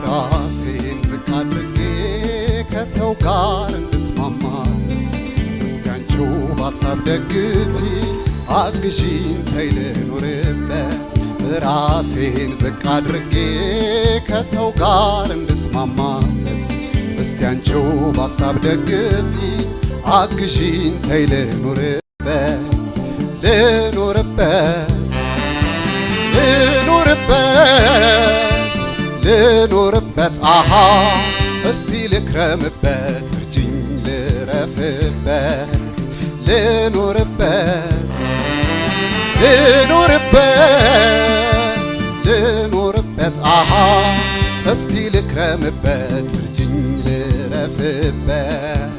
ራሴን ዝቅ አድርጌ ከሰው ጋር እንድስማማበት እስቲ አንቺው ባሳብ ደግፊ አግዢኝ ተይ ልኖርበት ራሴን ዝቅ አድርጌ ከሰው ጋር እንድስማማበት እስቲ አንቺው ባሳብ ደግፊ አግዢኝ ተይ ልኖርበት ልኖርበት ልኖርበት አሃ እስቲ ልክረምበት እርጅኝ ልረፍበት ልኖርበት አሃ እስቲ ልክረምበት እርጅኝ ልረፍበት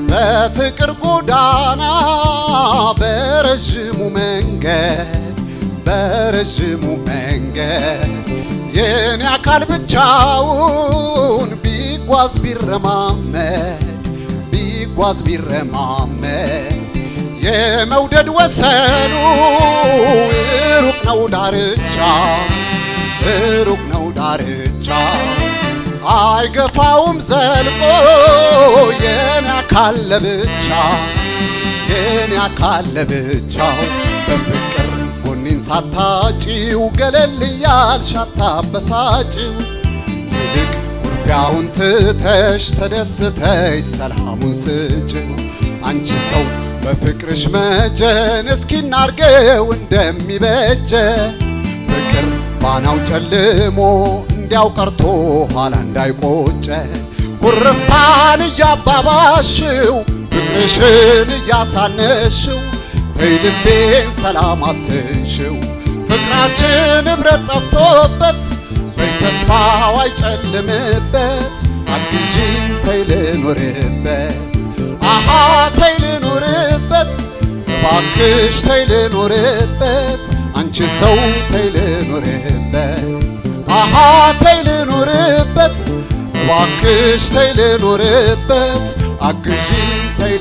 በፍቅር ጎዳና በረጅሙ መንገድ የኔ አካል ብቻውን ቢጓዝ ቢረማመድ የመውደድ ወሰኑ ሩቅ ነው ዳርቻ አይገፋውም ዘልቆ የኔ አካል ለብቻው በፍቅር ጎኔን ሳታጪው ገለል ያልሽ አታበሳጪው ይልቅ ኩርፊያውን ትተሽ ተደስተሽ ሰላሙን ስጭው አንቺ ሰው በፍቅርሽ መጀን እስኪ እናርገው እንደሚበጀ ፍቅር ባናው ጨልሞ እንዲያው ቀርቶ ኋላ እንዳይቆጨ ኩርፋን እያባባሽው ፍቅርሽን እያሳነሽው ተይ ልቤን ሰላም አትንሽው ፍቅራችን እብረት ጠፍቶበት በይ ተስፋው አይጨልምበት አግዢኝ ተይ ልኖርበት አሃ ተይ ልኖርበት እባክሽ ተይ ልኖርበት አንቺ ሰው ተይ ልኖርበት አሃ ተይ ልኖርበት እባክሽ ተይ ልኖርበት አግዢኝ ተይ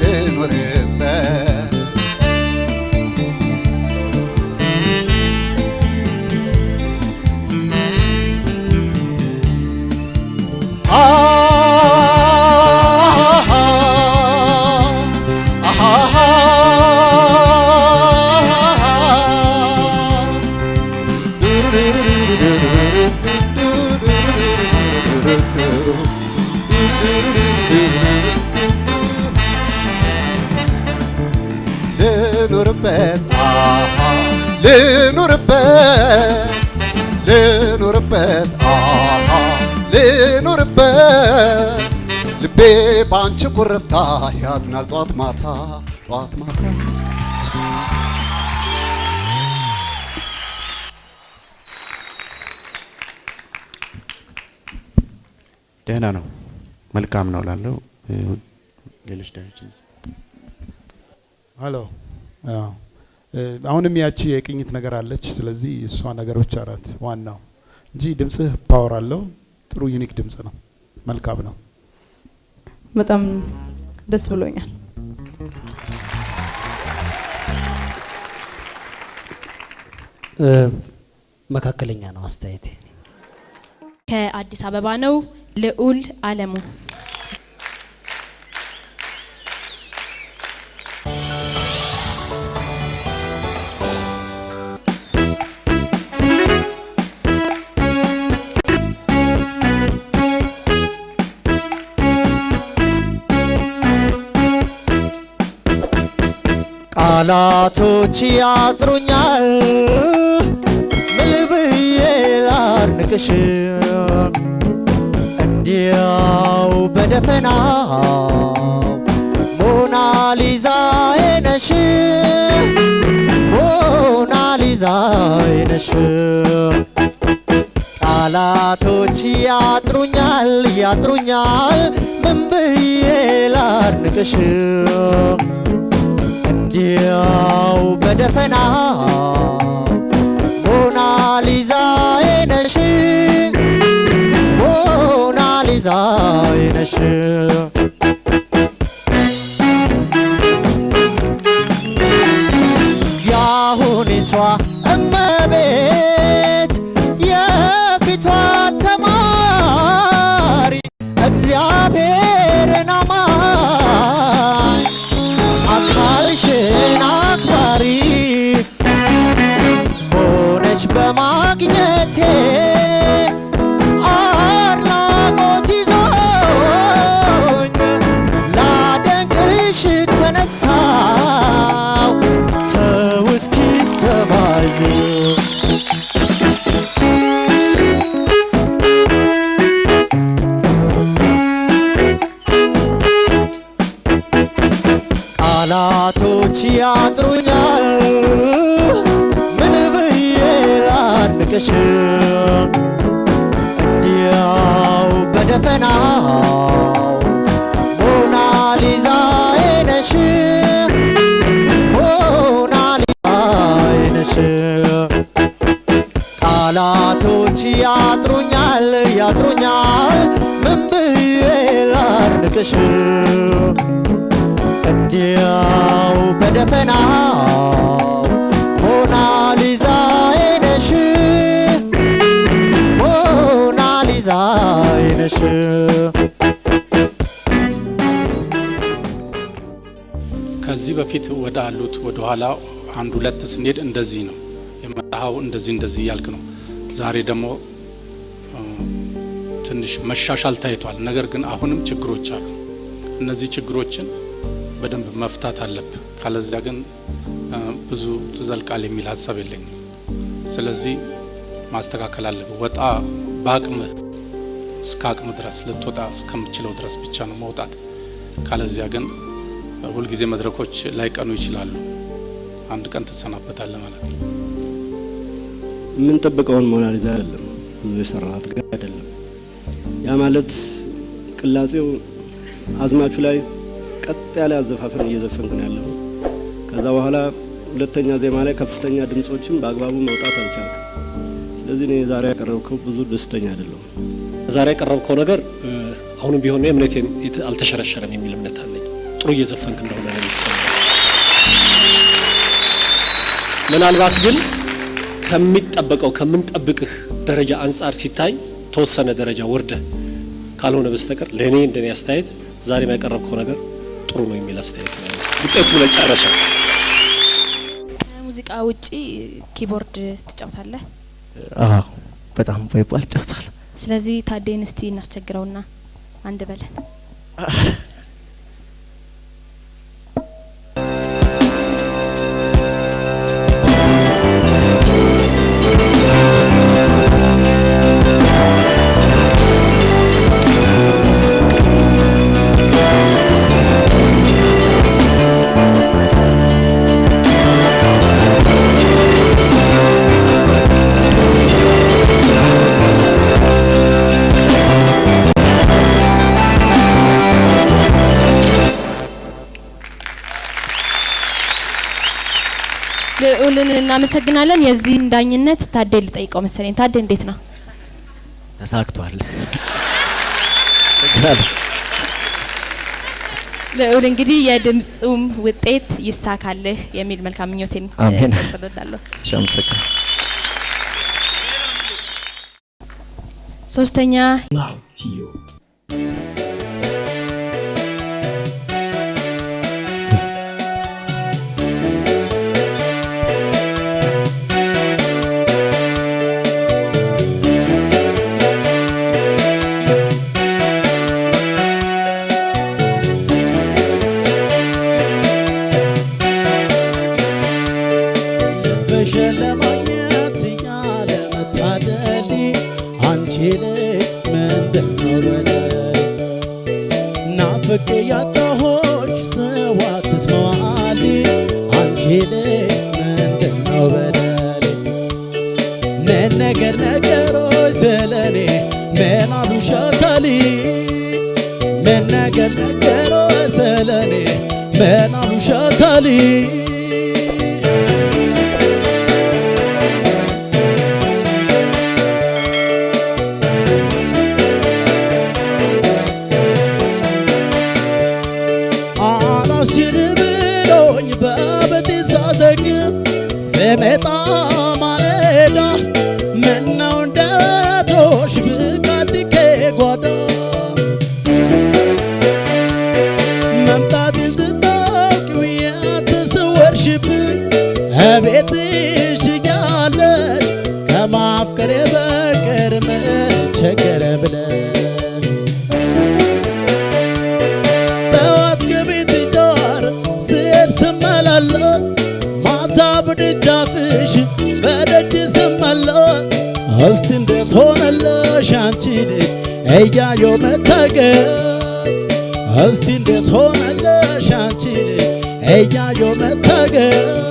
ልኖርበት ልኖርበት ልቤ ባንቺ ኩርፍታ ያዝናል ጧት ማታ ደህና ነው መልካም ነው ላለው ሌሎች ዳይሬክሽን ሃሎ አሁንም ያቺ የቅኝት ነገር አለች ስለዚህ እሷ ነገር ብቻ ናት ዋናው እንጂ ድምጽህ ፓወር አለው ጥሩ ዩኒክ ድምጽ ነው መልካም ነው በጣም ደስ ብሎኛል መካከለኛ ነው አስተያየቴ ከአዲስ አበባ ነው ልዑል አለሙ ቃላቶች ያጥሩኛል ምን ብዬ ላድንቅሽ እንዲያው በደፈናው ሞናሊዛዬ ነሽ ቃላቶች ያጥሩኛል ምን ብዬ ላድንቅሽ እንዲያው በደፈናው ሞናሊዛዬ ነሽ ሞናሊዛዬ ነሽ ያሁኒቷ እመቤት የፊቷ ተማሪ እግዚአብሔርን አማኝ አካልሽን አክባሪ ሆነች በማግኘቴ አድናቆት ይዞኝ ላደንቅሽ ተነሳው ሰው እስኪሰማኝ ቃላቶች ያጥሩኛል ምን ብዬ ላድንቅሽ እንዲያው በደፈናው ሞናሊዛዬ ነሽ ሞናሊዛዬ ነሽ ቃላቶች ያጥሩኛል ምን ብዬ ላድንቅሽ እንዲያው በደፈናው ሞናሊዛዬ ነሽ ሞናሊዛዬ ነሽ ከዚህ በፊት ወደ አሉት ወደ ኋላ አንድ ሁለት ስንሄድ እንደዚህ ነው የመጣው እንደዚህ ያልክ ነው ዛሬ ደግሞ ትንሽ መሻሻል ታይቷል ነገር ግን አሁንም ችግሮች አሉ እነዚህ ችግሮችን በደንብ መፍታት አለብህ ካለዚያ ግን ብዙ ተዘልቃል የሚል ሐሳብ የለኝም ስለዚህ ማስተካከል አለብህ ወጣ ባቅም እስከ አቅም ድረስ ልትወጣ እስከምትችለው ድረስ ብቻ ነው መውጣት ካለዚያ ግን ሁሉ ጊዜ መድረኮች ላይቀኑ ይችላሉ አንድ ቀን ተሰናበታለህ ማለት ነው ምን ተበቀውን ሞናሊዛ አይደለም ብዙ የሰራሃት ግን አይደለም ያ ማለት ቅላጼው አዝማቹ ላይ ቀጥ ያለ አዘፋፈን እየዘፈንክ ነው ያለው ከዛ በኋላ ሁለተኛ ዜማ ላይ ከፍተኛ ድምጾችን በአግባቡ መውጣት አልቻልኩም ስለዚህ እኔ ዛሬ ያቀረብከው ብዙ ደስተኛ አይደለም ዛሬ ያቀረብከው ነገር አሁንም ቢሆን እምነቴን አልተሸረሸረም የሚል እምነት አለኝ ጥሩ እየዘፈንክ እንደሆነ ነው የሚሰማው ምናልባት ግን ከሚጠበቀው ከምንጠብቅህ ደረጃ አንፃር ሲታይ ተወሰነ ደረጃ ወርደ ካልሆነ በስተቀር ለኔ እንደኔ አስተያየት ዛሬ ያቀረብከው ነገር ጥሩ ነው የሚል አስተያየት ነው ውጤቱ ለጨረሰ ሙዚቃ ውጪ ኪቦርድ ትጫወታለህ አዎ በጣም ባይባል ጫወታለሁ ስለዚህ ታዴን እስቲ እናስቸግረውና አንድ በለን ልዑልን እናመሰግናለን የዚህን ዳኝነት ታዴ ልጠይቀው መሰለኝ ታዴ እንዴት ነው ተሳክቷል ልዑል እንግዲህ የድምጹም ውጤት ይሳካልህ የሚል መልካም ምኞቴን ገልጽልሃለሁ ሸምሰከ ሶስተኛ ለማግኘት ያለ መታደል አንቺ ልጅ ምንድነው በደል ናፍቄ ያጣሁሽ ስዋትት መዋል አንቺ ልጅ ምንድነው በደል ምን ነገር ነገሮች ስለኔ ምን አሉሽ አካሊ ምን ነገር ነገሮች ስለኔ ምን አሉሽ አካሊ አላስችል ብሎኝ በቤቴ ሳዘግብ ስመጣ ማለዳ ምነው እንደቶሽ ብቃትኬ ጓዳ መምጣቴ ስታውቂው የተሰወርሽብኝ እቤትሽ እያለሽ ከማፍቀሬ በቀር ምን ቸገረ ብለሽ ጠዋት ከቤት ዳር ስሄድ ስመላለስ ማታ በደጃፍሽ በደጅ ስመለስ እስቲ እንዴት ሆነልሽ አንቺ ልጅ እያየሁ መታገስ እስቲ እንዴት ሆነልሽ አንቺ ልጅ እያየሁ መታገስ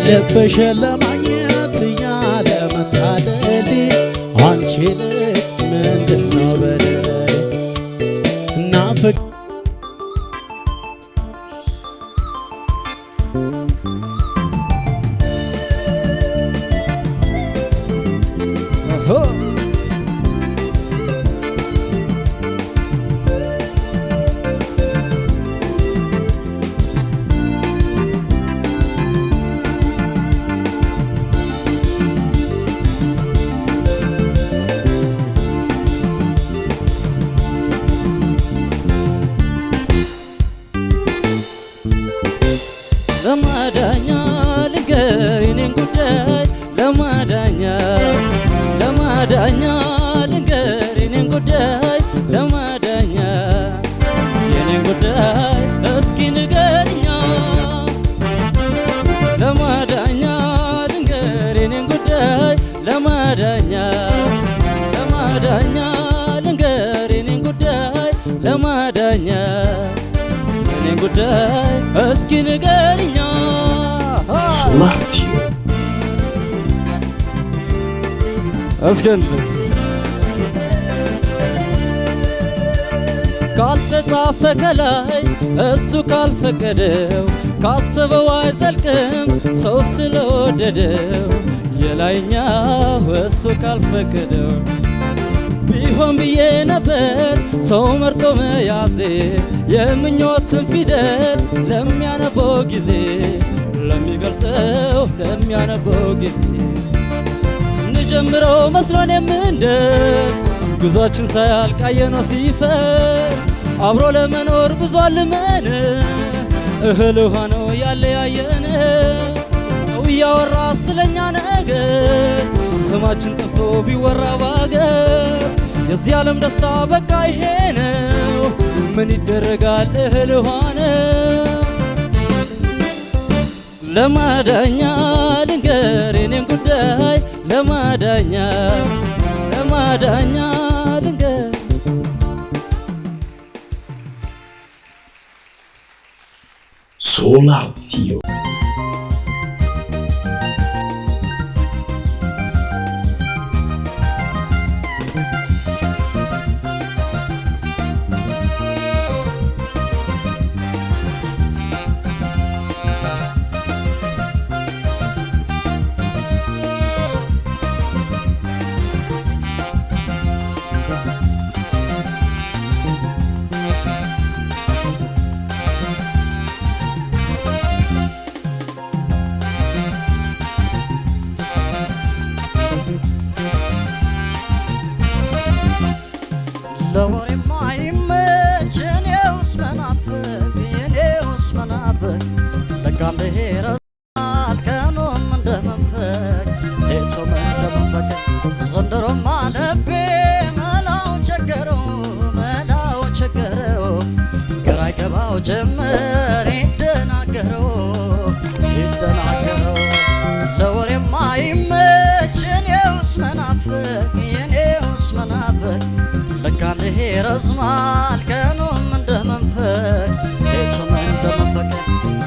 ልብሽን ለማግኘት ያለ መታደል አንቺ ልጅ ምንድነው በደል ናፍቅ ለማዳኛ ልንገር የኔን ጉዳይ ለማዳኛ ልንገር የኔን ጉዳይ ለማዳኛ የኔን ጉዳይ እስኪ ንገርኛ ለማዳኛ ልንገር የኔን ጉዳይ ለማዳኛ ልንገር የኔን ጉዳይ ለማዳኛ የኔን ጉዳይ እስኪ ንገርኛ ስማርቲዮ እስከንድስ ካልተጻፈ ከላይ እሱ ካልፈቀደው ካሰበው አይዘልቅም ሰው ስለወደደው የላይኛው እሱ ካልፈቀደው ቢሆን ብዬ ነበር ሰው መርጦ መያዜ የምኞትን ፊደል ለሚያነበው ጊዜ ለሚገልጸው ለሚያነበው ጊዜ ስንጀምረው መስሎን የምንደርስ ጉዟችን ሳያልቅ አየነው ሲፈርስ አብሮ ለመኖር ብዙ አልመን እህል ውሃ ነው ያለያየን ሰው እያወራ ስለኛ ነገር ስማችን ጠፍቶ ቢወራ ባገር የዚህ ዓለም ደስታ በቃ ይሄ ነው ምን ይደረጋል እህል ውሃ ነው ለማዳኛ ልንገር የኔን ጉዳይ ለማዳኛ ልንገር ሶላርቲዮ ለወሬ ማይመች እኔውስ መናፍቅ ለካም ብሄረሳል ቀኑም እንደመንፈቅ ሌቱም እንደመንፈቅ ዘንድሮም ልቤ መላው ቸገረው ግራ ይገባው ጀመር ይደናገረው ለወሬ ማይመች እኔውስ መናፍቅ ለካም ብሄረሳል ቀኑም እንደመንፈቅ ሌቱም እንደመንፈቅ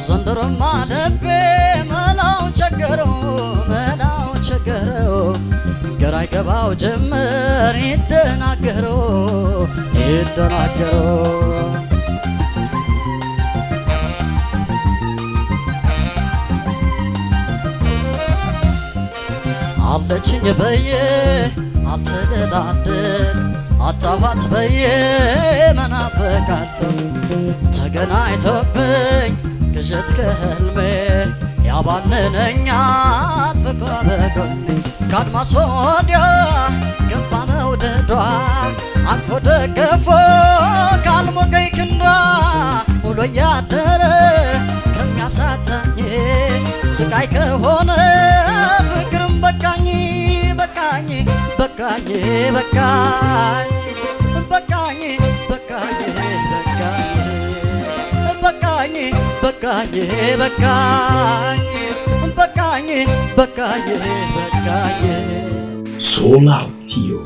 ዘንድሮም ልቤ መላው ቸገረው ግራ ይገባው ጀመር ይደናገረው አለችኝ በየ አልተደላደል አጣኋት በየ መናፈቃተው ተገናኝቶብኝ ቅዠት ከህልሜ ያባነነኛል ፍቅሯ በጎኔ ከአድማስ ወዲያ ገባ መውደዷ አቅፎ ደገፎ ካልሞቀኝ ክንዷ ውሎ እያደረ ከሚያሳጣኝ ስቃይ ከሆነ ፍቅርም በቃኝ በቃኝ በቃኝ በቃኝ በቃኝ በቃኝ በቃኝ በቃኝ በቃኝ በቃኝ በቃኝ በቃኝ Solar Tio